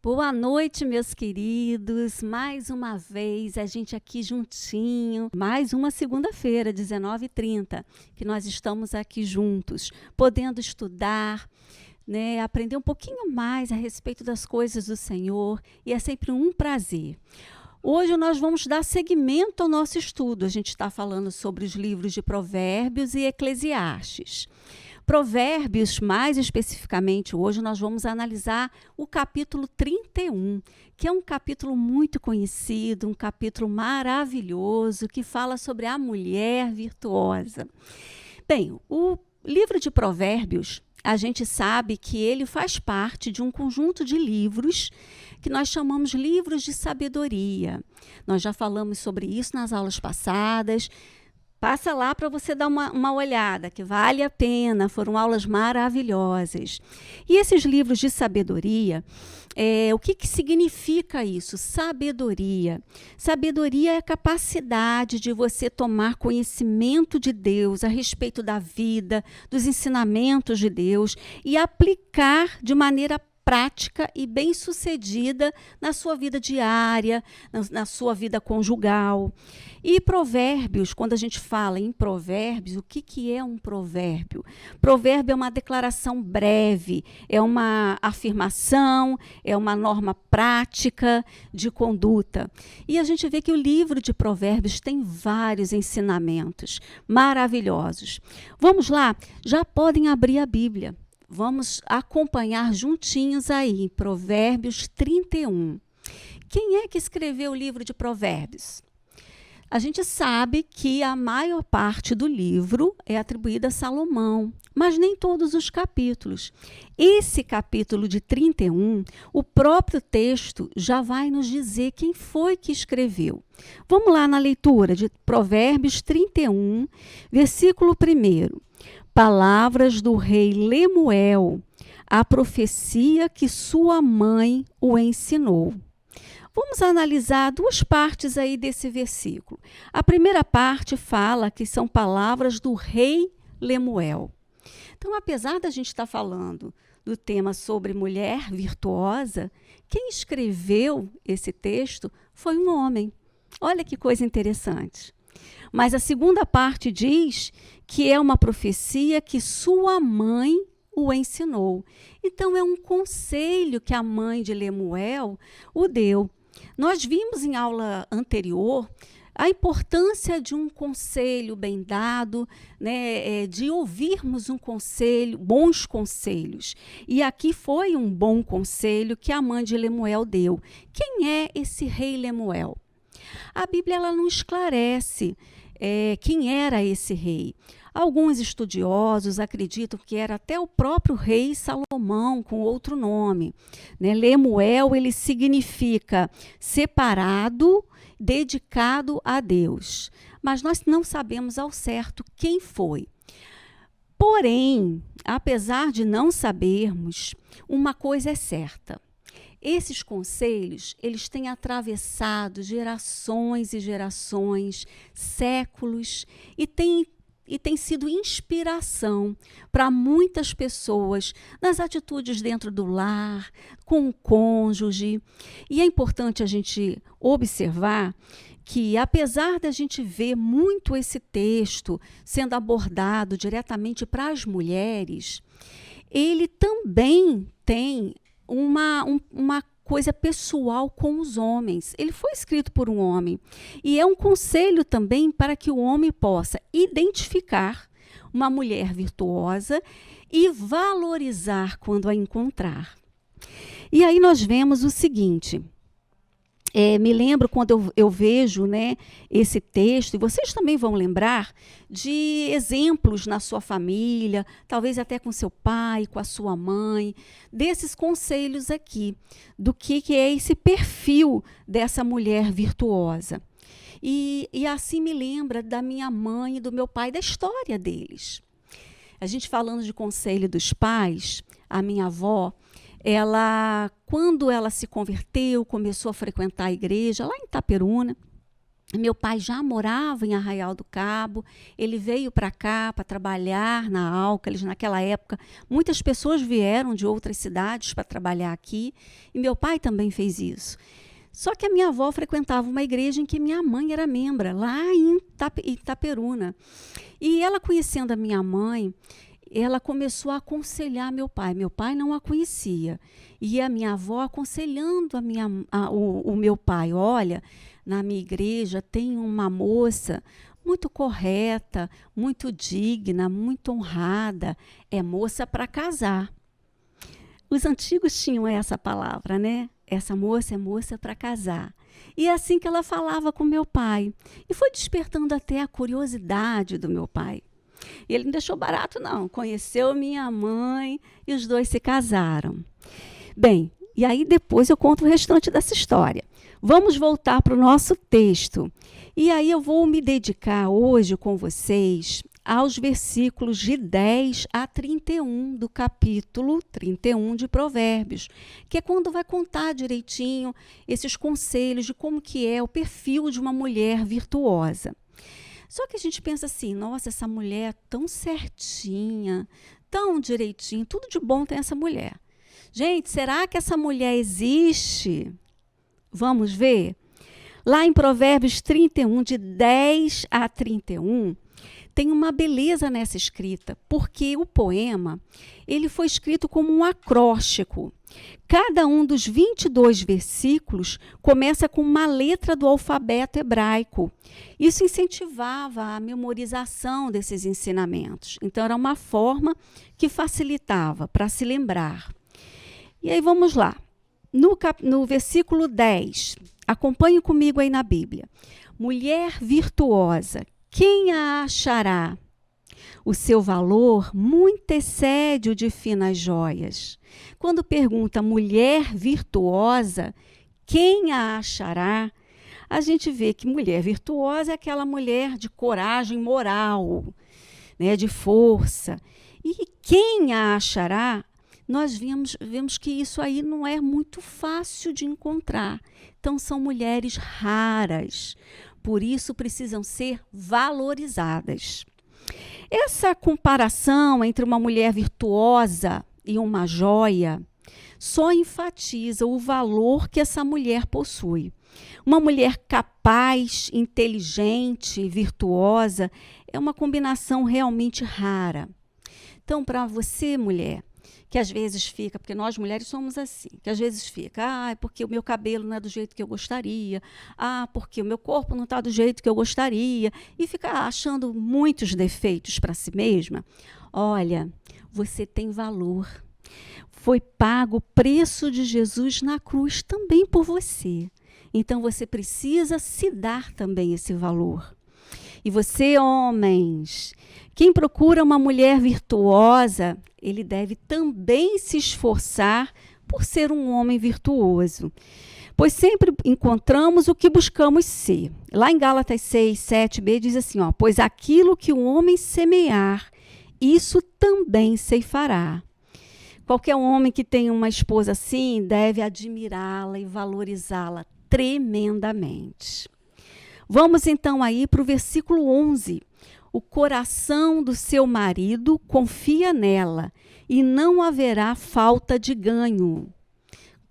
Boa noite, meus queridos. Mais uma vez, a gente aqui juntinho. Mais uma segunda-feira, 19h30, que nós estamos aqui juntos, podendo estudar, né, aprender um pouquinho mais a respeito das coisas do Senhor. E é sempre um prazer. Hoje nós vamos dar seguimento ao nosso estudo. A gente está falando sobre os livros de Provérbios e Eclesiastes. Provérbios, mais especificamente, hoje nós vamos analisar o capítulo 31, que é um capítulo muito conhecido, um capítulo maravilhoso, que fala sobre a mulher virtuosa. Bem, o livro de Provérbios, a gente sabe que ele faz parte de um conjunto de livros que nós chamamos livros de sabedoria. Nós já falamos sobre isso nas aulas passadas. Passa lá para você dar uma olhada, que vale a pena, foram aulas maravilhosas. E esses livros de sabedoria, o que significa isso? Sabedoria. Sabedoria é a capacidade de você tomar conhecimento de Deus a respeito da vida, dos ensinamentos de Deus e aplicar de maneira prática e bem-sucedida na sua vida diária, na sua vida conjugal. E provérbios, quando a gente fala em provérbios, o que é um provérbio? Provérbio é uma declaração breve, é uma afirmação, é uma norma prática de conduta. E a gente vê que o livro de provérbios tem vários ensinamentos maravilhosos. Vamos lá? Já podem abrir a Bíblia. Vamos acompanhar juntinhos aí, Provérbios 31. Quem é que escreveu o livro de Provérbios? A gente sabe que a maior parte do livro é atribuída a Salomão, mas nem todos os capítulos. Esse capítulo de 31, o próprio texto já vai nos dizer quem foi que escreveu. Vamos lá na leitura de Provérbios 31, versículo 1. Palavras do rei Lemuel, a profecia que sua mãe o ensinou. Vamos analisar duas partes aí desse versículo. A primeira parte fala que são palavras do rei Lemuel. Então, apesar da gente estar falando do tema sobre mulher virtuosa, quem escreveu esse texto foi um homem. Olha que coisa interessante. Mas a segunda parte diz que é uma profecia que sua mãe o ensinou. Então, é um conselho que a mãe de Lemuel o deu. Nós vimos em aula anterior a importância de um conselho bem dado, né, de ouvirmos um conselho, bons conselhos. E aqui foi um bom conselho que a mãe de Lemuel deu. Quem é esse rei Lemuel? A Bíblia ela não esclarece quem era esse rei. Alguns estudiosos acreditam que era até o próprio rei Salomão, com outro nome. Né? Lemuel, ele significa separado, dedicado a Deus. Mas nós não sabemos ao certo quem foi. Porém, apesar de não sabermos, uma coisa é certa. Esses conselhos, eles têm atravessado gerações e gerações, séculos, e têm sido inspiração para muitas pessoas nas atitudes dentro do lar, com o cônjuge. E é importante a gente observar que, apesar da gente ver muito esse texto sendo abordado diretamente para as mulheres, ele também tem uma coisa pessoal com os homens. Ele foi escrito por um homem. E é um conselho também para que o homem possa identificar uma mulher virtuosa e valorizar quando a encontrar. E aí nós vemos o seguinte. Me lembro quando eu vejo, né, esse texto, e vocês também vão lembrar de exemplos na sua família, talvez até com seu pai, com a sua mãe, desses conselhos aqui, do que é esse perfil dessa mulher virtuosa. E assim me lembra da minha mãe e do meu pai, da história deles. A gente falando de conselho dos pais, a minha avó, quando ela se converteu, começou a frequentar a igreja lá em Itaperuna, Meu pai já morava em Arraial do Cabo, ele veio para cá para trabalhar na Álcalis. Naquela época, muitas pessoas vieram de outras cidades para trabalhar aqui, e meu pai também fez isso. Só que a minha avó frequentava uma igreja em que minha mãe era membra, lá em Itaperuna. E ela, conhecendo a minha mãe, ela começou a aconselhar meu pai. Meu pai não a conhecia. E a minha avó aconselhando o meu pai. Olha, na minha igreja tem uma moça muito correta, muito digna, muito honrada. É moça para casar. Os antigos tinham essa palavra, né? Essa moça é moça para casar. E é assim que ela falava com meu pai. E foi despertando até a curiosidade do meu pai. E ele não deixou barato, não. Conheceu minha mãe e os dois se casaram. Bem, e aí depois eu conto o restante dessa história. Vamos voltar para o nosso texto. E aí eu vou me dedicar hoje com vocês aos versículos de 10 a 31 do capítulo 31 de Provérbios, que é quando vai contar direitinho esses conselhos de como que é o perfil de uma mulher virtuosa. Só que a gente pensa assim, nossa, essa mulher é tão certinha, tão direitinho, tudo de bom tem essa mulher. Gente, será que essa mulher existe? Vamos ver? Lá em Provérbios 31, de 10 a 31, tem uma beleza nessa escrita, porque o poema ele foi escrito como um acróstico. Cada um dos 22 versículos começa com uma letra do alfabeto hebraico. Isso incentivava a memorização desses ensinamentos. Então, era uma forma que facilitava para se lembrar. E aí, vamos lá. No versículo 10, acompanhe comigo aí na Bíblia. Mulher virtuosa, quem a achará? O seu valor muito excede o de finas joias. Quando pergunta mulher virtuosa, quem a achará? A gente vê que mulher virtuosa é aquela mulher de coragem moral, né, de força. E quem a achará? Nós vemos que isso aí não é muito fácil de encontrar. Então, são mulheres raras. Por isso, precisam ser valorizadas. Essa comparação entre uma mulher virtuosa e uma joia só enfatiza o valor que essa mulher possui. Uma mulher capaz, inteligente, virtuosa é uma combinação realmente rara. Então, para você, mulher, que às vezes fica, porque nós mulheres somos assim, que às vezes fica, porque o meu cabelo não é do jeito que eu gostaria, porque o meu corpo não está do jeito que eu gostaria, e fica achando muitos defeitos para si mesma. Olha, você tem valor. Foi pago o preço de Jesus na cruz também por você. Então, você precisa se dar também esse valor. E você, homens, quem procura uma mulher virtuosa, ele deve também se esforçar por ser um homem virtuoso. Pois sempre encontramos o que buscamos ser. Lá em Gálatas 6, 7b diz assim, pois aquilo que o homem semear, isso também ceifará. Qualquer homem que tenha uma esposa assim deve admirá-la e valorizá-la tremendamente. Vamos então aí para o versículo 11. O coração do seu marido confia nela e não haverá falta de ganho.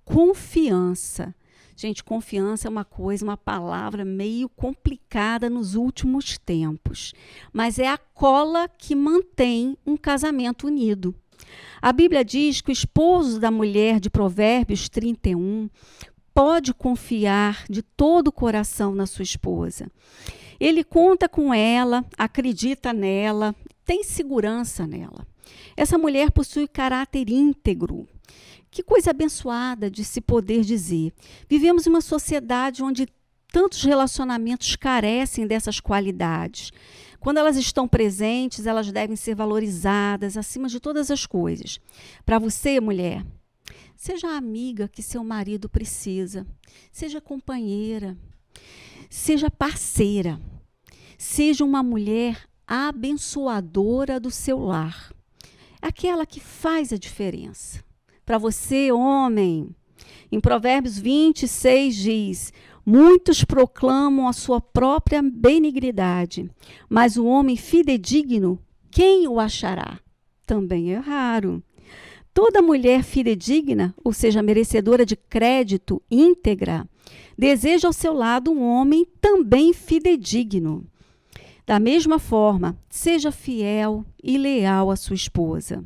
Confiança. Gente, confiança é uma palavra meio complicada nos últimos tempos. Mas é a cola que mantém um casamento unido. A Bíblia diz que o esposo da mulher de Provérbios 31 pode confiar de todo o coração na sua esposa. Ele conta com ela, acredita nela, tem segurança nela. Essa mulher possui caráter íntegro. Que coisa abençoada de se poder dizer. Vivemos em uma sociedade onde tantos relacionamentos carecem dessas qualidades. Quando elas estão presentes, elas devem ser valorizadas acima de todas as coisas. Para você, mulher, seja a amiga que seu marido precisa, seja companheira, seja parceira, seja uma mulher abençoadora do seu lar, aquela que faz a diferença. Para você, homem, Em Provérbios 26 diz: muitos proclamam a sua própria benignidade, mas o homem fidedigno, quem o achará? Também é raro. Toda mulher fidedigna, ou seja, merecedora de crédito íntegra, deseja ao seu lado um homem também fidedigno. Da mesma forma, seja fiel e leal à sua esposa.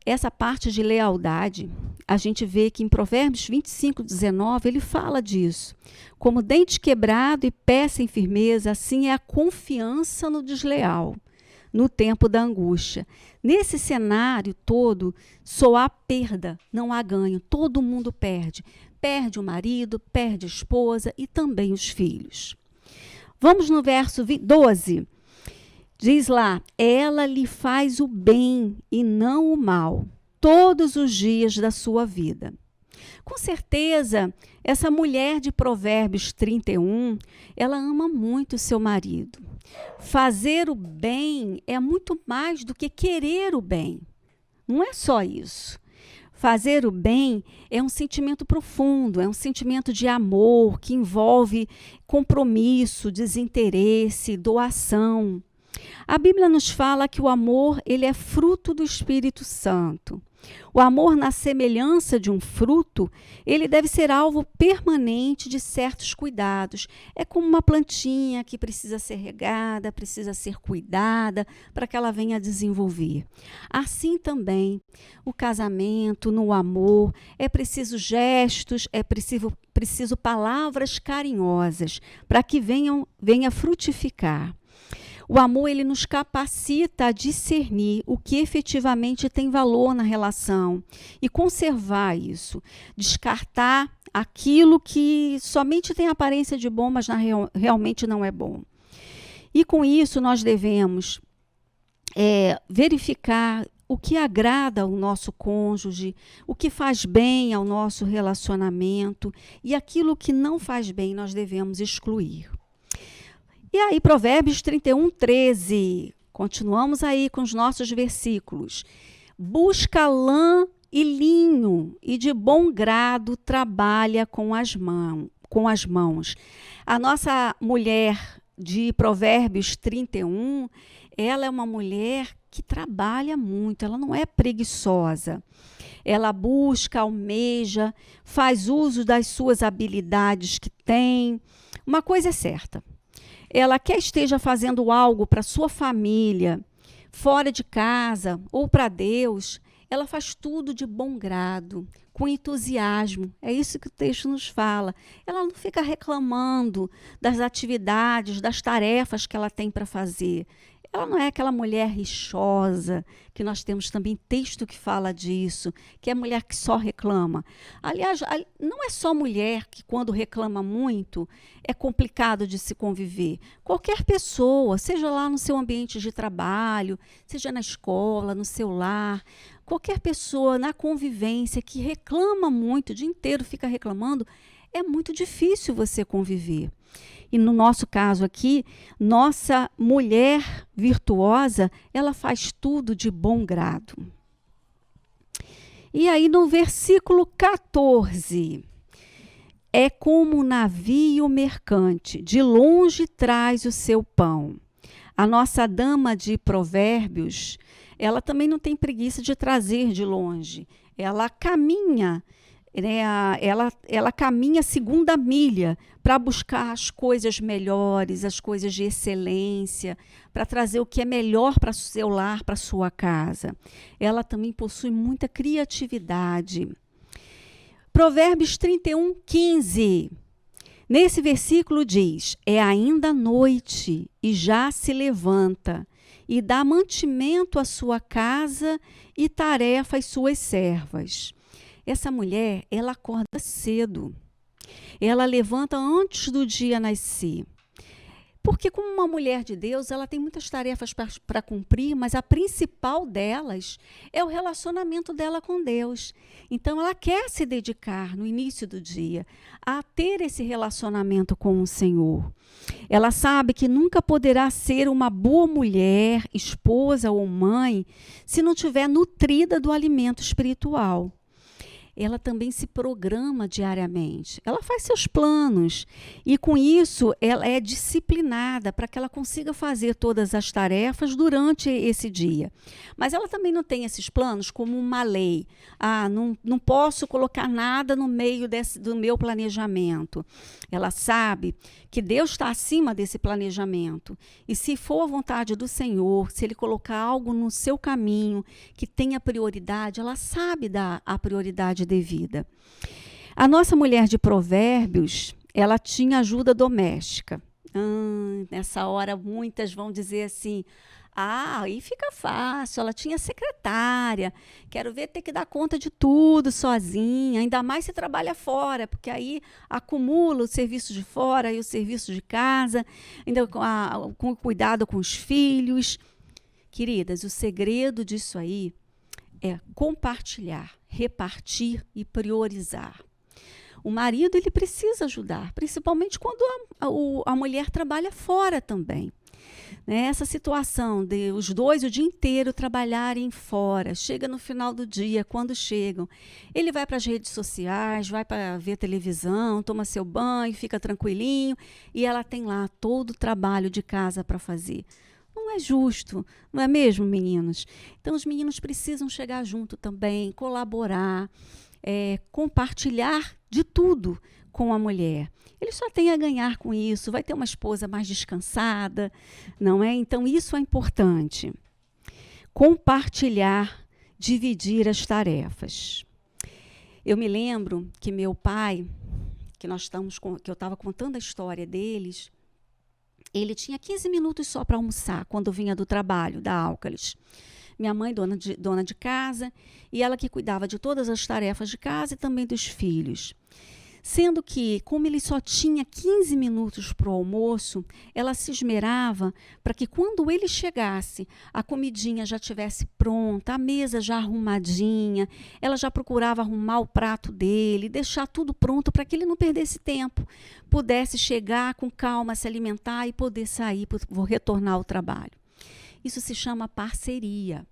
Essa parte de lealdade, a gente vê que em Provérbios 25, 19, ele fala disso. Como dente quebrado e pé sem firmeza, assim é a confiança no desleal, no tempo da angústia. Nesse cenário todo, só há perda, não há ganho. Todo mundo perde. Perde o marido, perde a esposa e também os filhos. Vamos no verso 12. Diz lá: ela lhe faz o bem e não o mal, todos os dias da sua vida. Com certeza, essa mulher de Provérbios 31, ela ama muito seu marido. Fazer o bem é muito mais do que querer o bem. Não é só isso. Fazer o bem é um sentimento profundo, é um sentimento de amor que envolve compromisso, desinteresse, doação. A Bíblia nos fala que o amor, ele é fruto do Espírito Santo. O amor, na semelhança de um fruto, ele deve ser alvo permanente de certos cuidados. É como uma plantinha que precisa ser regada, precisa ser cuidada para que ela venha a desenvolver. Assim também, o casamento, no amor, é preciso gestos, é preciso palavras carinhosas para que venha frutificar. O amor, ele nos capacita a discernir o que efetivamente tem valor na relação e conservar isso. Descartar aquilo que somente tem aparência de bom, mas realmente não é bom. E com isso nós devemos verificar o que agrada ao nosso cônjuge, o que faz bem ao nosso relacionamento e aquilo que não faz bem nós devemos excluir. E aí, Provérbios 31, 13. Continuamos aí com os nossos versículos. Busca lã e linho, e de bom grado trabalha com as mãos. A nossa mulher de Provérbios 31, ela é uma mulher que trabalha muito, ela não é preguiçosa. Ela busca, almeja, faz uso das suas habilidades que tem. Uma coisa é certa. Ela quer esteja fazendo algo para sua família, fora de casa ou para Deus, ela faz tudo de bom grado, com entusiasmo. É isso que o texto nos fala. Ela não fica reclamando das atividades, das tarefas que ela tem para fazer. Ela não é aquela mulher rixosa, que nós temos também texto que fala disso, que é a mulher que só reclama. Aliás, não é só mulher que quando reclama muito é complicado de se conviver. Qualquer pessoa, seja lá no seu ambiente de trabalho, seja na escola, no seu lar, qualquer pessoa na convivência que reclama muito, o dia inteiro fica reclamando, é muito difícil você conviver. E no nosso caso aqui, nossa mulher virtuosa, ela faz tudo de bom grado. E aí no versículo 14, é como um navio mercante, de longe traz o seu pão. A nossa dama de Provérbios, ela também não tem preguiça de trazer de longe. Ela caminha, ela caminha segunda milha para buscar as coisas melhores, as coisas de excelência, para trazer o que é melhor para o seu lar, para a sua casa. Ela também possui muita criatividade. Provérbios 31, 15. Nesse versículo diz: é ainda noite e já se levanta, e dá mantimento à sua casa e tarefa às suas servas. Essa mulher, ela acorda cedo. Ela levanta antes do dia nascer. Porque como uma mulher de Deus, ela tem muitas tarefas para cumprir, mas a principal delas é o relacionamento dela com Deus. Então, ela quer se dedicar no início do dia a ter esse relacionamento com o Senhor. Ela sabe que nunca poderá ser uma boa mulher, esposa ou mãe, se não estiver nutrida do alimento espiritual. ela também se programa diariamente. Ela faz seus planos e, com isso, ela é disciplinada para que ela consiga fazer todas as tarefas durante esse dia. Mas ela também não tem esses planos como uma lei. Não posso colocar nada no meio do meu planejamento. Ela sabe que Deus está acima desse planejamento. E se for a vontade do Senhor, se Ele colocar algo no seu caminho que tenha prioridade, ela sabe dar a prioridade devida. A nossa mulher de Provérbios, ela tinha ajuda doméstica. Nessa hora, muitas vão dizer assim, aí fica fácil, ela tinha secretária, quero ver ter que dar conta de tudo sozinha, ainda mais se trabalha fora, porque aí acumula o serviço de fora e o serviço de casa, ainda com cuidado com os filhos. Queridas, o segredo disso aí é compartilhar, repartir e priorizar. O marido, ele precisa ajudar, principalmente quando a mulher trabalha fora também. Essa situação de os dois o dia inteiro trabalharem fora, chega no final do dia, quando chegam, ele vai para as redes sociais, vai para ver televisão, toma seu banho, fica tranquilinho, e ela tem lá todo o trabalho de casa para fazer. Não é justo, não é mesmo, meninos? Então, os meninos precisam chegar junto também, colaborar, compartilhar de tudo com a mulher. Ele só tem a ganhar com isso, vai ter uma esposa mais descansada, não é? Então, isso é importante. Compartilhar, dividir as tarefas. Eu me lembro que meu pai, que eu estava contando a história deles, ele tinha 15 minutos só para almoçar quando vinha do trabalho, da Álcalis. Minha mãe, dona de casa, e ela que cuidava de todas as tarefas de casa e também dos filhos. Sendo que, como ele só tinha 15 minutos para o almoço, ela se esmerava para que quando ele chegasse, a comidinha já estivesse pronta, a mesa já arrumadinha, ela já procurava arrumar o prato dele, deixar tudo pronto para que ele não perdesse tempo, pudesse chegar com calma, se alimentar e poder sair, vou retornar ao trabalho. Isso se chama parceria,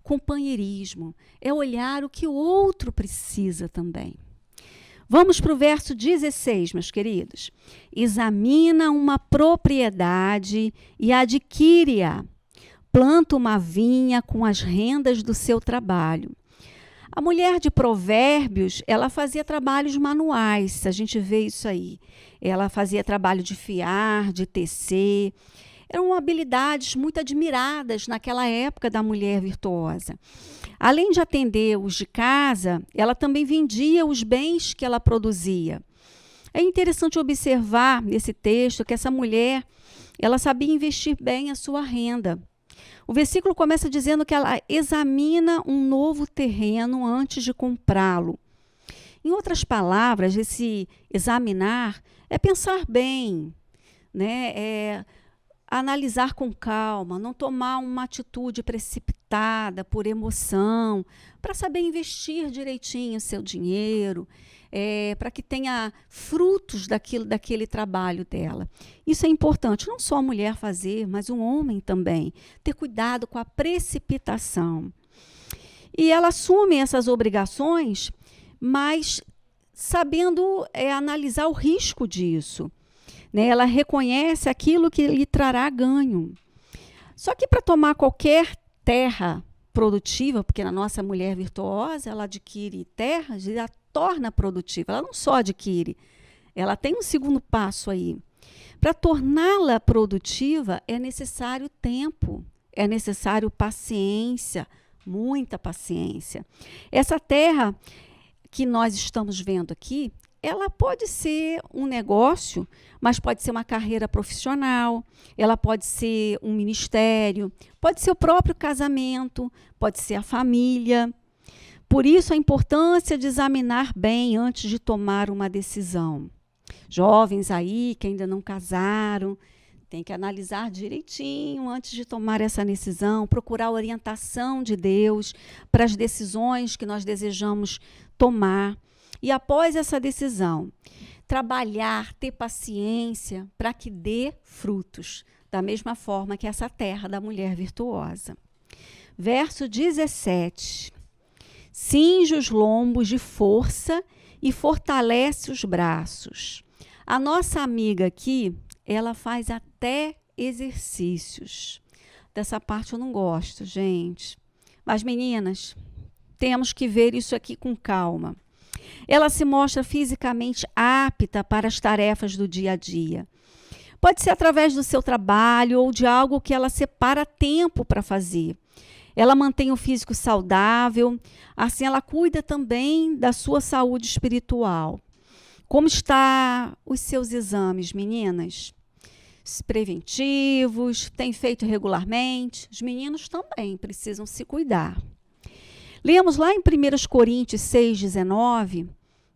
companheirismo, é olhar o que o outro precisa também. Vamos para o verso 16, meus queridos. Examina uma propriedade e adquire-a. Planta uma vinha com as rendas do seu trabalho. A mulher de Provérbios, ela fazia trabalhos manuais, a gente vê isso aí. Ela fazia trabalho de fiar, de tecer. Eram habilidades muito admiradas naquela época da mulher virtuosa. Além de atender os de casa, ela também vendia os bens que ela produzia. É interessante observar nesse texto que essa mulher, ela sabia investir bem a sua renda. O versículo começa dizendo que ela examina um novo terreno antes de comprá-lo. Em outras palavras, esse examinar é pensar bem, né? Analisar com calma, não tomar uma atitude precipitada por emoção, para saber investir direitinho o seu dinheiro, para que tenha frutos daquele trabalho dela. Isso é importante, não só a mulher fazer, mas o homem também, ter cuidado com a precipitação. E ela assume essas obrigações, mas sabendo analisar o risco disso. Ela reconhece aquilo que lhe trará ganho. Só que para tomar qualquer terra produtiva, porque a nossa mulher virtuosa, ela adquire terras e a torna produtiva. Ela não só adquire, ela tem um segundo passo aí. Para torná-la produtiva é necessário tempo, é necessário paciência, muita paciência. Essa terra que nós estamos vendo aqui, ela pode ser um negócio, mas pode ser uma carreira profissional, ela pode ser um ministério, pode ser o próprio casamento, pode ser a família. Por isso, a importância de examinar bem antes de tomar uma decisão. Jovens aí que ainda não casaram, tem que analisar direitinho antes de tomar essa decisão, procurar a orientação de Deus para as decisões que nós desejamos tomar. E após essa decisão, trabalhar, ter paciência para que dê frutos, da mesma forma que essa terra da mulher virtuosa. Verso 17. cinge os lombos de força e fortalece os braços. A nossa amiga aqui, ela faz até exercícios. Dessa parte eu não gosto, gente. Mas, meninas, temos que ver isso aqui com calma. Ela se mostra fisicamente apta para as tarefas do dia a dia. Pode ser através do seu trabalho ou de algo que ela separa tempo para fazer. Ela mantém o físico saudável, assim ela cuida também da sua saúde espiritual. Como estão os seus exames, meninas? Preventivos, tem feito regularmente? Os meninos também precisam se cuidar. Lemos lá em 1 Coríntios 6,19,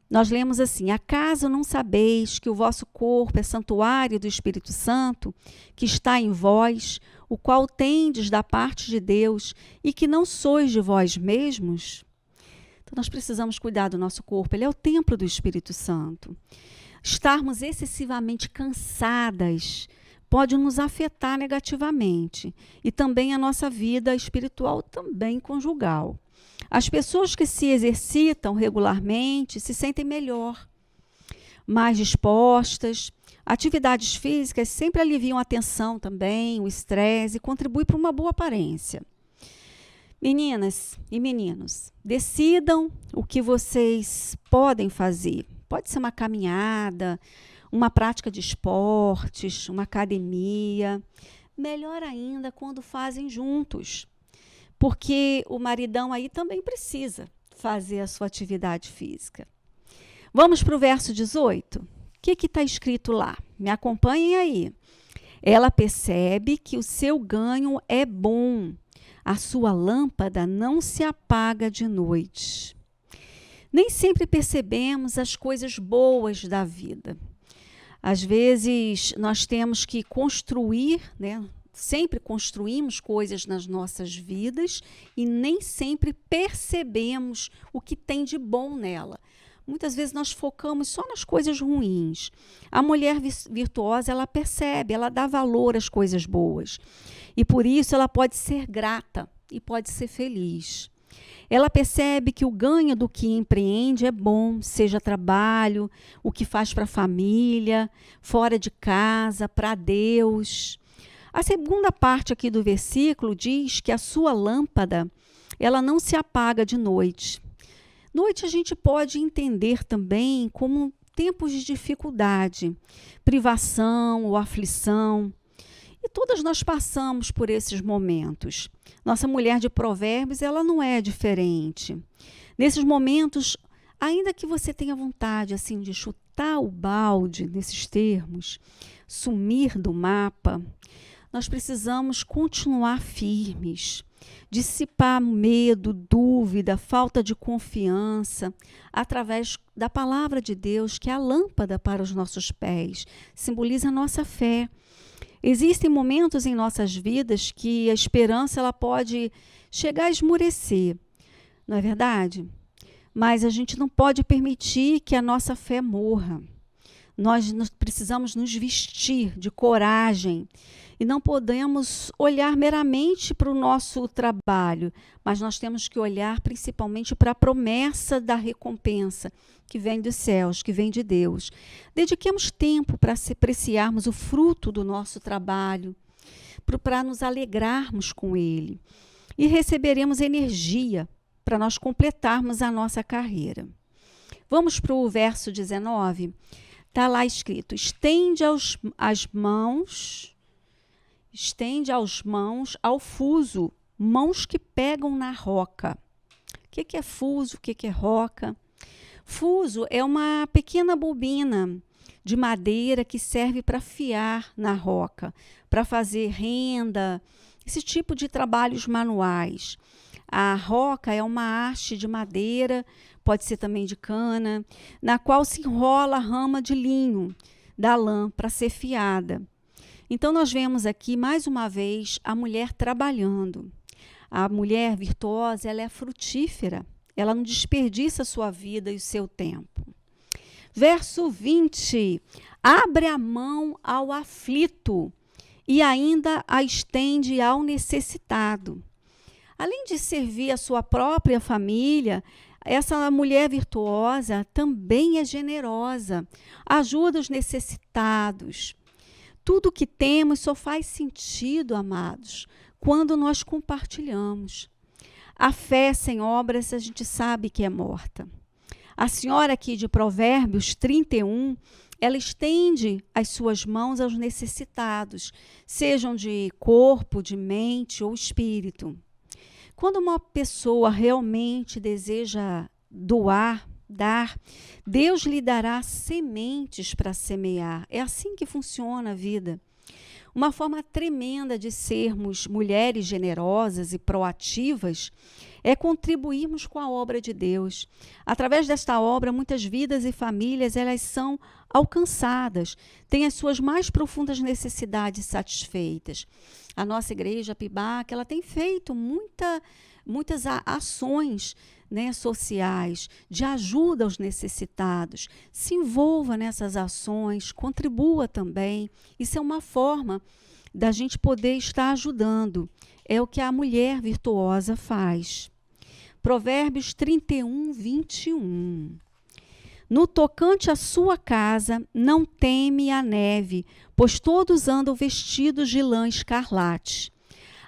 nós lemos assim: acaso não sabeis que o vosso corpo é santuário do Espírito Santo, que está em vós, o qual tendes da parte de Deus, e que não sois de vós mesmos? Então nós precisamos cuidar do nosso corpo, ele é o templo do Espírito Santo. Estarmos excessivamente cansadas pode nos afetar negativamente, e também a nossa vida espiritual, também conjugal. As pessoas que se exercitam regularmente se sentem melhor, mais dispostas. Atividades físicas sempre aliviam a tensão também, o estresse e contribuem para uma boa aparência. Meninas e meninos, decidam o que vocês podem fazer. Pode ser uma caminhada, uma prática de esportes, uma academia. Melhor ainda quando fazem juntos. Porque o maridão aí também precisa fazer a sua atividade física. Vamos para o verso 18? O que está escrito lá? Me acompanhem aí. Ela percebe que o seu ganho é bom. A sua lâmpada não se apaga de noite. Nem sempre percebemos as coisas boas da vida. Às vezes, nós temos que construir, né? Sempre construímos coisas nas nossas vidas e nem sempre percebemos o que tem de bom nela. Muitas vezes nós focamos só nas coisas ruins. A mulher virtuosa, ela percebe, ela dá valor às coisas boas. E por isso ela pode ser grata e pode ser feliz. Ela percebe que o ganho do que empreende é bom, seja trabalho, o que faz para a família, fora de casa, para Deus. A segunda parte aqui do versículo diz que a sua lâmpada, ela não se apaga de noite. Noite a gente pode entender também como tempos de dificuldade, privação ou aflição. E todas nós passamos por esses momentos. Nossa mulher de Provérbios, ela não é diferente. Nesses momentos, ainda que você tenha vontade assim de chutar o balde nesses termos, sumir do mapa, nós precisamos continuar firmes, dissipar medo, dúvida, falta de confiança, através da palavra de Deus, que é a lâmpada para os nossos pés, simboliza a nossa fé. Existem momentos em nossas vidas que a esperança ela pode chegar a esmurecer, não é verdade? Mas a gente não pode permitir que a nossa fé morra. Nós precisamos nos vestir de coragem e não podemos olhar meramente para o nosso trabalho, mas nós temos que olhar principalmente para a promessa da recompensa que vem dos céus, que vem de Deus. Dediquemos tempo para apreciarmos o fruto do nosso trabalho, para nos alegrarmos com ele e receberemos energia para nós completarmos a nossa carreira. Vamos para o verso 19? Está lá escrito: estende aos mãos ao fuso, mãos que pegam na roca. O que é fuso? O que é roca? Fuso é uma pequena bobina de madeira que serve para afiar na roca, para fazer renda, esse tipo de trabalhos manuais. A roca é uma haste de madeira, pode ser também de cana, na qual se enrola a rama de linho da lã para ser fiada. Então, nós vemos aqui, mais uma vez, a mulher trabalhando. A mulher virtuosa, ela é frutífera, ela não desperdiça a sua vida e o seu tempo. Verso 20, abre a mão ao aflito e ainda a estende ao necessitado. Além de servir a sua própria família, essa mulher virtuosa também é generosa, ajuda os necessitados. Tudo que temos só faz sentido, amados, quando nós compartilhamos. A fé sem obras a gente sabe que é morta. A senhora aqui de Provérbios 31, ela estende as suas mãos aos necessitados, sejam de corpo, de mente ou espírito. Quando uma pessoa realmente deseja doar, dar, Deus lhe dará sementes para semear. É assim que funciona a vida. Uma forma tremenda de sermos mulheres generosas e proativas é contribuirmos com a obra de Deus. Através desta obra, muitas vidas e famílias elas são alcançadas, têm as suas mais profundas necessidades satisfeitas. A nossa igreja, a PIBAC, ela tem feito muitas ações, né, sociais, de ajuda aos necessitados. Se envolva nessas ações, contribua também. Isso é uma forma da gente poder estar ajudando. É o que a mulher virtuosa faz. Provérbios 31, 21. No tocante à sua casa, não teme a neve, pois todos andam vestidos de lã escarlate.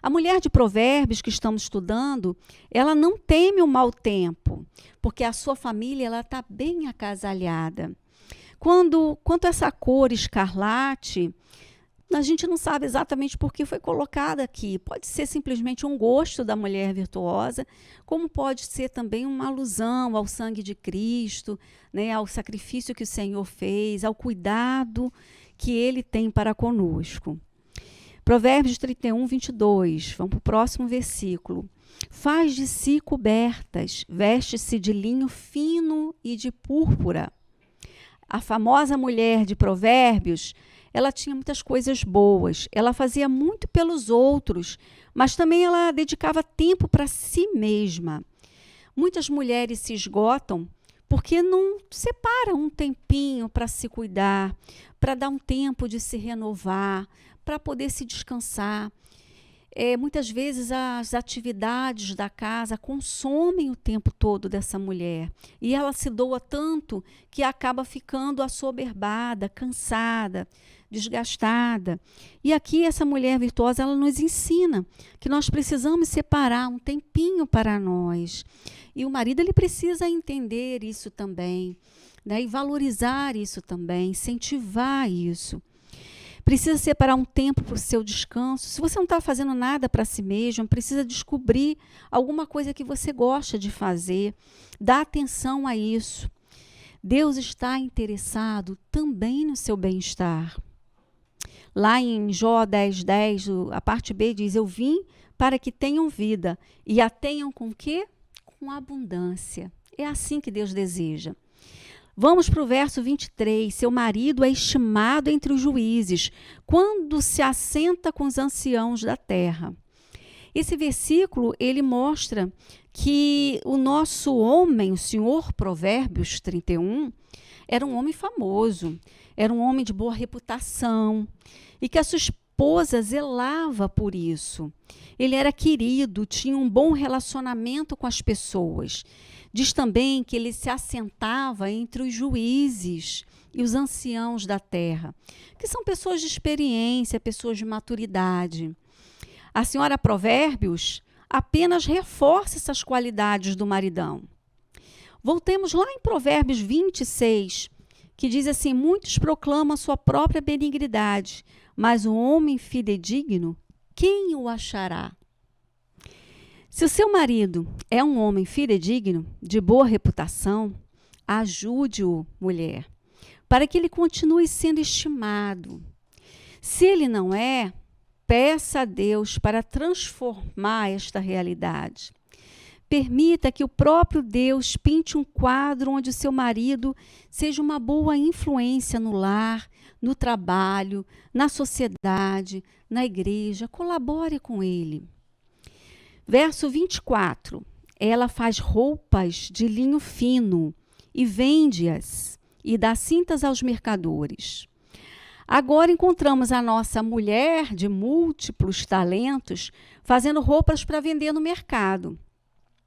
A mulher de Provérbios que estamos estudando, ela não teme o mau tempo, porque a sua família está bem agasalhada. Quanto a essa cor escarlate, a gente não sabe exatamente por que foi colocada aqui. Pode ser simplesmente um gosto da mulher virtuosa, como pode ser também uma alusão ao sangue de Cristo, né, ao sacrifício que o Senhor fez, ao cuidado que Ele tem para conosco. Provérbios 31, 22. Vamos para o próximo versículo. Faz de si cobertas, veste-se de linho fino e de púrpura. A famosa mulher de Provérbios, ela tinha muitas coisas boas, ela fazia muito pelos outros, mas também ela dedicava tempo para si mesma. Muitas mulheres se esgotam porque não separam um tempinho para se cuidar, para dar um tempo de se renovar, para poder se descansar. Muitas vezes as atividades da casa consomem o tempo todo dessa mulher e ela se doa tanto que acaba ficando assoberbada, cansada, desgastada. E aqui essa mulher virtuosa, ela nos ensina que nós precisamos separar um tempinho para nós. E o marido ele precisa entender isso também, né? E valorizar isso também, incentivar isso. Precisa separar um tempo para o seu descanso. Se você não está fazendo nada para si mesmo, precisa descobrir alguma coisa que você gosta de fazer. Dá atenção a isso. Deus está interessado também no seu bem-estar. Lá em Jó 10:10, a parte B diz, eu vim para que tenham vida e a tenham com quê? Com abundância. É assim que Deus deseja. Vamos para o verso 23. Seu marido é estimado entre os juízes, quando se assenta com os anciãos da terra. Esse versículo, ele mostra que o nosso homem, o senhor Provérbios 31, era um homem famoso, era um homem de boa reputação, e que a sua esposa zelava por isso. Ele era querido, tinha um bom relacionamento com as pessoas. Diz também que ele se assentava entre os juízes e os anciãos da terra, que são pessoas de experiência, pessoas de maturidade. A senhora Provérbios apenas reforça essas qualidades do maridão. Voltemos lá em Provérbios 26, que diz assim, muitos proclamam a sua própria benignidade, mas o homem fidedigno, quem o achará? Se o seu marido é um homem fidedigno, de boa reputação, ajude-o, mulher, para que ele continue sendo estimado. Se ele não é, peça a Deus para transformar esta realidade. Permita que o próprio Deus pinte um quadro onde o seu marido seja uma boa influência no lar, no trabalho, na sociedade, na igreja. Colabore com ele. Verso 24. Ela faz roupas de linho fino e vende-as e dá cintas aos mercadores. Agora encontramos a nossa mulher de múltiplos talentos fazendo roupas para vender no mercado.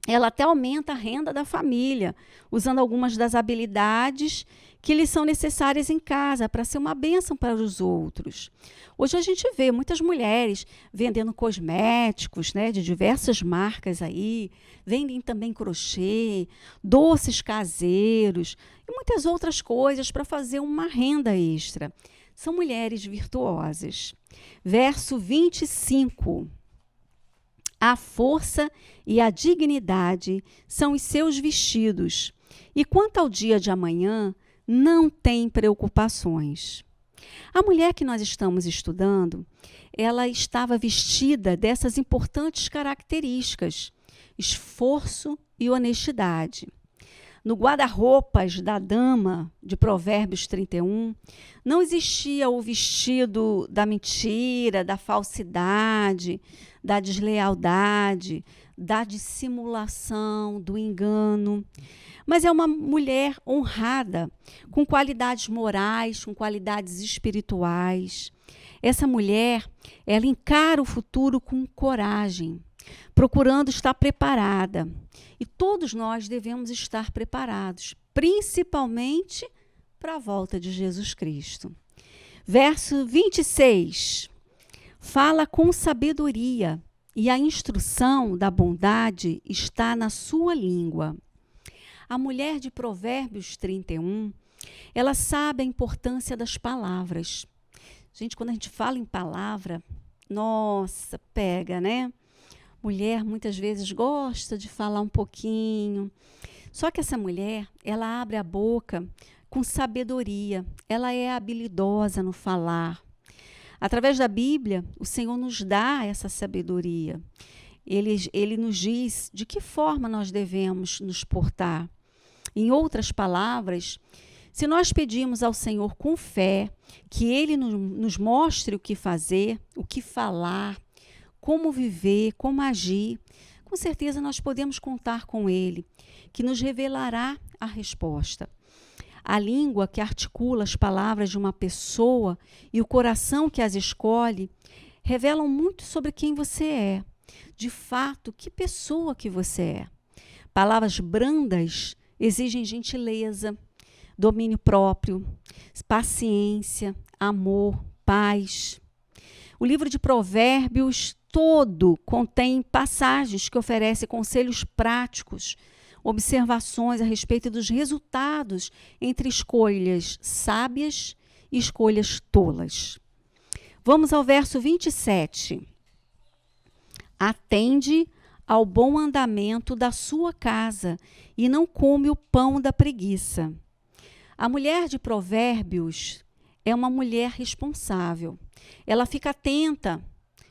Ela até aumenta a renda da família, usando algumas das habilidades que lhes são necessárias em casa para ser uma bênção para os outros. Hoje a gente vê muitas mulheres vendendo cosméticos, né, de diversas marcas aí, vendem também crochê, doces caseiros e muitas outras coisas para fazer uma renda extra. São mulheres virtuosas. Verso 25. A força e a dignidade são os seus vestidos, e quanto ao dia de amanhã, não tem preocupações. A mulher que nós estamos estudando, ela estava vestida dessas importantes características: esforço e honestidade. No guarda-roupas da dama de Provérbios 31, não existia o vestido da mentira, da falsidade, da deslealdade, da dissimulação, do engano. Mas é uma mulher honrada, com qualidades morais, com qualidades espirituais. Essa mulher, ela encara o futuro com coragem, procurando estar preparada. E todos nós devemos estar preparados, principalmente para a volta de Jesus Cristo. Verso 26. Fala com sabedoria, e a instrução da bondade está na sua língua. A mulher de Provérbios 31, ela sabe a importância das palavras. Gente, quando a gente fala em palavra, nossa, pega, né? Mulher muitas vezes gosta de falar um pouquinho. Só que essa mulher, ela abre a boca com sabedoria. Ela é habilidosa no falar. Através da Bíblia, o Senhor nos dá essa sabedoria. Ele nos diz de que forma nós devemos nos portar. Em outras palavras, se nós pedimos ao Senhor com fé que Ele nos mostre o que fazer, o que falar, como viver, como agir, com certeza nós podemos contar com Ele, que nos revelará a resposta. A língua que articula as palavras de uma pessoa e o coração que as escolhe revelam muito sobre quem você é. De fato, que pessoa que você é. Palavras brandas exigem gentileza, domínio próprio, paciência, amor, paz. O livro de Provérbios todo contém passagens que oferecem conselhos práticos, observações a respeito dos resultados entre escolhas sábias e escolhas tolas. Vamos ao verso 27. Atende ao bom andamento da sua casa e não come o pão da preguiça. A mulher de Provérbios é uma mulher responsável. Ela fica atenta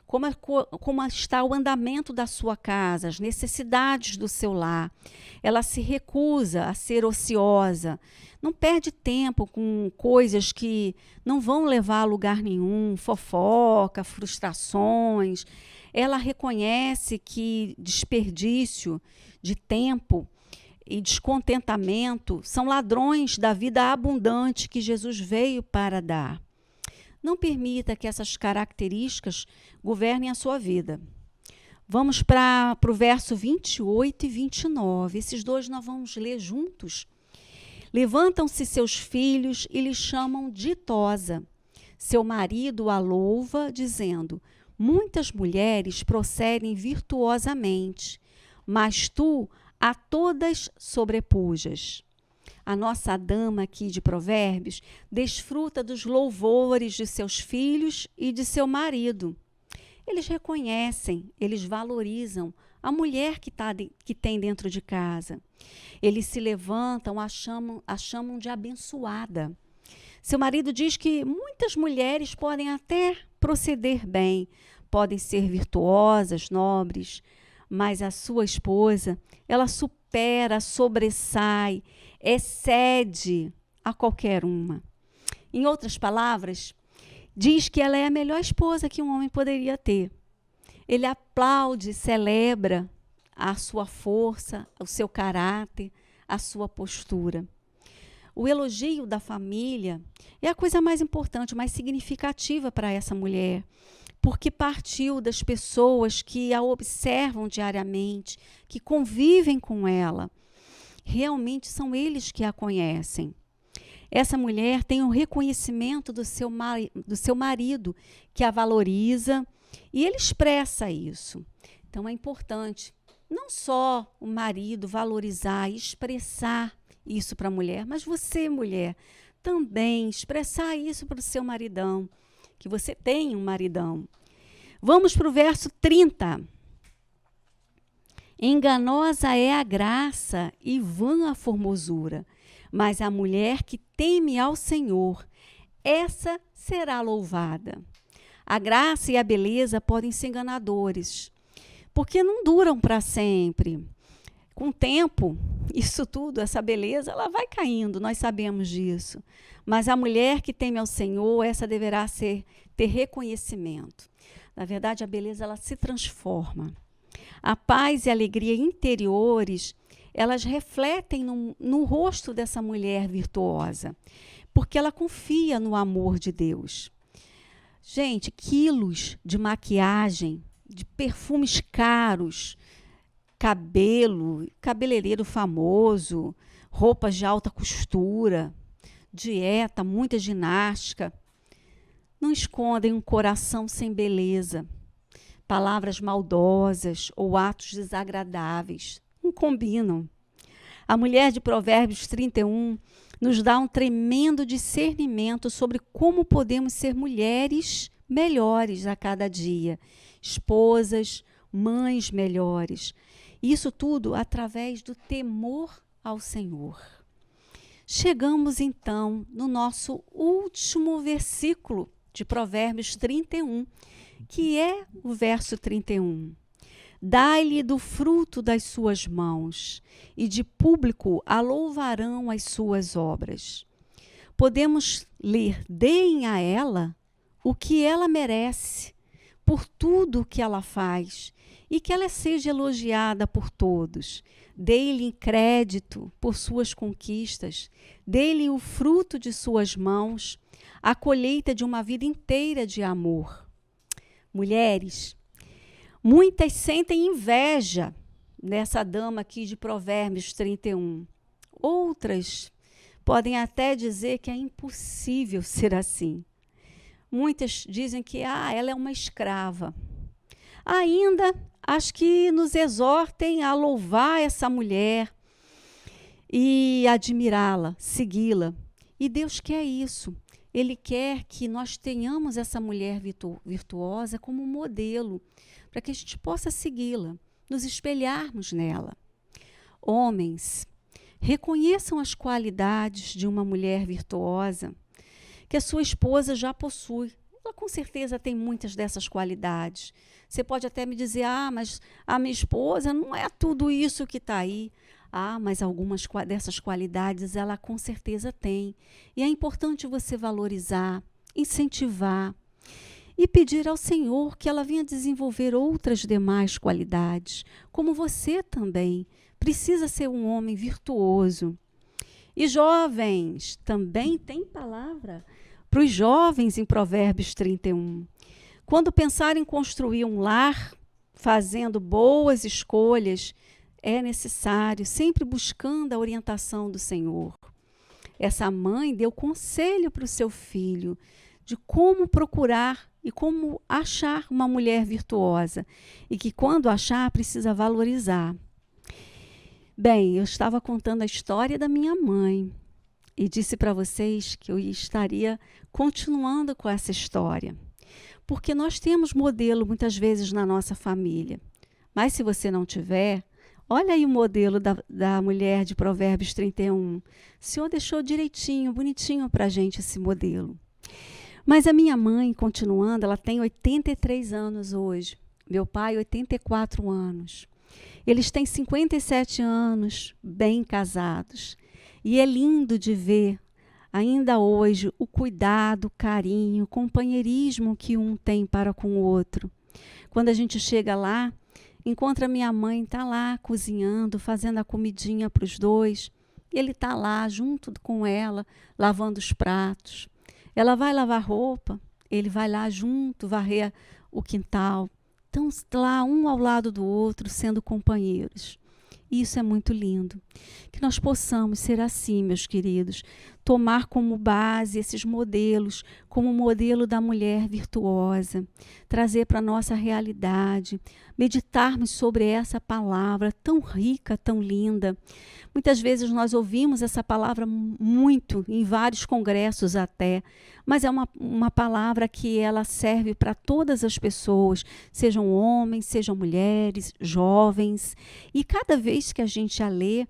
como está o andamento da sua casa, as necessidades do seu lar. Ela se recusa a ser ociosa, não perde tempo com coisas que não vão levar a lugar nenhum, fofoca, frustrações. Ela reconhece que desperdício de tempo e descontentamento são ladrões da vida abundante que Jesus veio para dar. Não permita que essas características governem a sua vida. Vamos para o verso 28 e 29. Esses dois nós vamos ler juntos. Levantam-se seus filhos e lhe chamam ditosa. Seu marido a louva, dizendo: muitas mulheres procedem virtuosamente, mas tu a todas sobrepujas. A nossa dama aqui de Provérbios desfruta dos louvores de seus filhos e de seu marido. Eles reconhecem, eles valorizam a mulher que tem dentro de casa. Eles se levantam, a chamam de abençoada. Seu marido diz que muitas mulheres podem até proceder bem, podem ser virtuosas, nobres, mas a sua esposa, ela supera, sobressai, excede a qualquer uma. Em outras palavras, diz que ela é a melhor esposa que um homem poderia ter. Ele aplaude, celebra a sua força, o seu caráter, a sua postura. O elogio da família é a coisa mais importante, mais significativa para essa mulher, porque partiu das pessoas que a observam diariamente, que convivem com ela. Realmente são eles que a conhecem. Essa mulher tem o reconhecimento do seu marido, que a valoriza, e ele expressa isso. Então, é importante não só o marido valorizar e expressar isso para a mulher, mas você, mulher, também expressar isso para o seu maridão, que você tem um maridão. Vamos para o verso 30. Enganosa é a graça e vã a formosura, mas a mulher que teme ao Senhor, essa será louvada. A graça e a beleza podem ser enganadores, porque não duram para sempre. Com o tempo, isso tudo, essa beleza, ela vai caindo, nós sabemos disso. Mas a mulher que teme ao Senhor, essa deverá ter reconhecimento. Na verdade, a beleza, ela se transforma. A paz e a alegria interiores, elas refletem no rosto dessa mulher virtuosa, porque ela confia no amor de Deus. Gente, quilos de maquiagem, de perfumes caros, cabeleireiro famoso, roupas de alta costura, dieta, muita ginástica, não escondem um coração sem beleza. Palavras maldosas ou atos desagradáveis não combinam. A mulher de Provérbios 31 nos dá um tremendo discernimento sobre como podemos ser mulheres melhores a cada dia, esposas, mães melhores. Isso tudo através do temor ao Senhor. Chegamos então no nosso último versículo de Provérbios 31, que é o verso 31. Dai-lhe do fruto das suas mãos, e de público a louvarão as suas obras. Podemos ler: deem a ela o que ela merece, por tudo o que ela faz, e que ela seja elogiada por todos. Dê-lhe crédito por suas conquistas, dê-lhe o fruto de suas mãos, a colheita de uma vida inteira de amor. Mulheres, muitas sentem inveja nessa dama aqui de Provérbios 31. Outras podem até dizer que é impossível ser assim. Muitas dizem que ela é uma escrava. Ainda as que nos exortem a louvar essa mulher e admirá-la, segui-la. E Deus quer isso. Ele quer que nós tenhamos essa mulher virtuosa como modelo, para que a gente possa segui-la, nos espelharmos nela. Homens, reconheçam as qualidades de uma mulher virtuosa que a sua esposa já possui. Ela com certeza tem muitas dessas qualidades. Você pode até me dizer: mas a minha esposa não é tudo isso que está aí. Mas algumas dessas qualidades ela com certeza tem. E é importante você valorizar, incentivar e pedir ao Senhor que ela venha desenvolver outras demais qualidades, como você também precisa ser um homem virtuoso. E jovens, também tem palavra para os jovens em Provérbios 31. Quando pensar em construir um lar, fazendo boas escolhas, é necessário, sempre buscando a orientação do Senhor. Essa mãe deu conselho para o seu filho de como procurar e como achar uma mulher virtuosa. E que quando achar, precisa valorizar. Bem, eu estava contando a história da minha mãe e disse para vocês que eu estaria continuando com essa história. Porque nós temos modelo muitas vezes na nossa família. Mas se você não tiver, olha aí o modelo da mulher de Provérbios 31. O Senhor deixou direitinho, bonitinho para a gente esse modelo. Mas a minha mãe, continuando, ela tem 83 anos hoje. Meu pai, 84 anos. Eles têm 57 anos, bem casados. E é lindo de ver, ainda hoje, o cuidado, o carinho, o companheirismo que um tem para com o outro. Quando a gente chega lá, encontra minha mãe, está lá cozinhando, fazendo a comidinha para os dois. Ele está lá junto com ela, lavando os pratos. Ela vai lavar roupa, ele vai lá junto, varrer o quintal. Estão lá um ao lado do outro, sendo companheiros. Isso é muito lindo. Que nós possamos ser assim, meus queridos, tomar como base esses modelos, como o modelo da mulher virtuosa, trazer para a nossa realidade, meditarmos sobre essa palavra tão rica, tão linda. Muitas vezes nós ouvimos essa palavra muito, em vários congressos até, mas é uma palavra que ela serve para todas as pessoas, sejam homens, sejam mulheres, jovens, e cada vez que a gente a lê,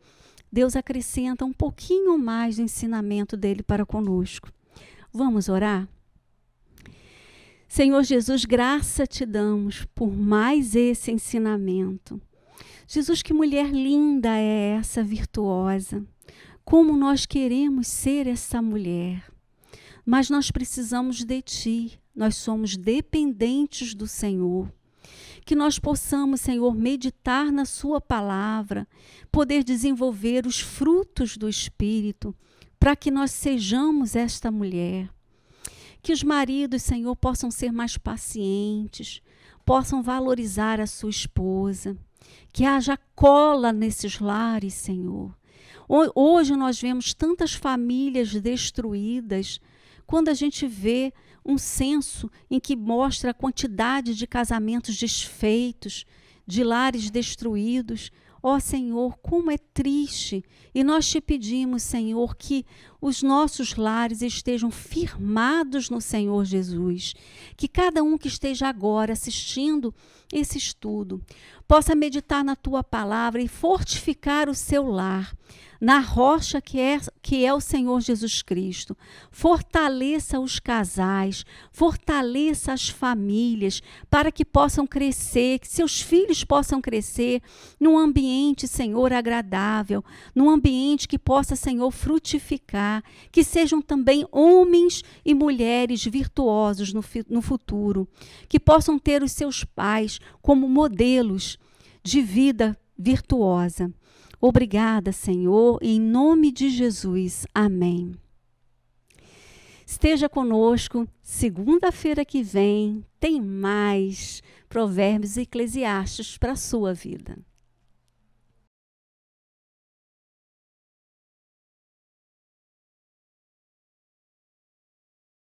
Deus acrescenta um pouquinho mais do ensinamento dele para conosco. Vamos orar? Senhor Jesus, graça te damos por mais esse ensinamento. Jesus, que mulher linda é essa virtuosa. Como nós queremos ser essa mulher. Mas nós precisamos de ti. Nós somos dependentes do Senhor. Que nós possamos, Senhor, meditar na sua palavra, poder desenvolver os frutos do Espírito, para que nós sejamos esta mulher. Que os maridos, Senhor, possam ser mais pacientes, possam valorizar a sua esposa, que haja cola nesses lares, Senhor. Hoje nós vemos tantas famílias destruídas, quando a gente vê um censo em que mostra a quantidade de casamentos desfeitos, de lares destruídos. Ó Senhor, como é triste. E nós te pedimos, Senhor, que os nossos lares estejam firmados no Senhor Jesus. Que cada um que esteja agora assistindo esse estudo possa meditar na tua palavra e fortificar o seu lar, na rocha que é o Senhor Jesus Cristo. Fortaleça os casais, fortaleça as famílias, para que possam crescer, que seus filhos possam crescer num ambiente, Senhor, agradável, num ambiente que possa, Senhor, frutificar, que sejam também homens e mulheres virtuosos no futuro, que possam ter os seus pais como modelos de vida virtuosa. Obrigada, Senhor, em nome de Jesus. Amém. Esteja conosco, segunda-feira que vem, tem mais Provérbios e Eclesiastes para a sua vida.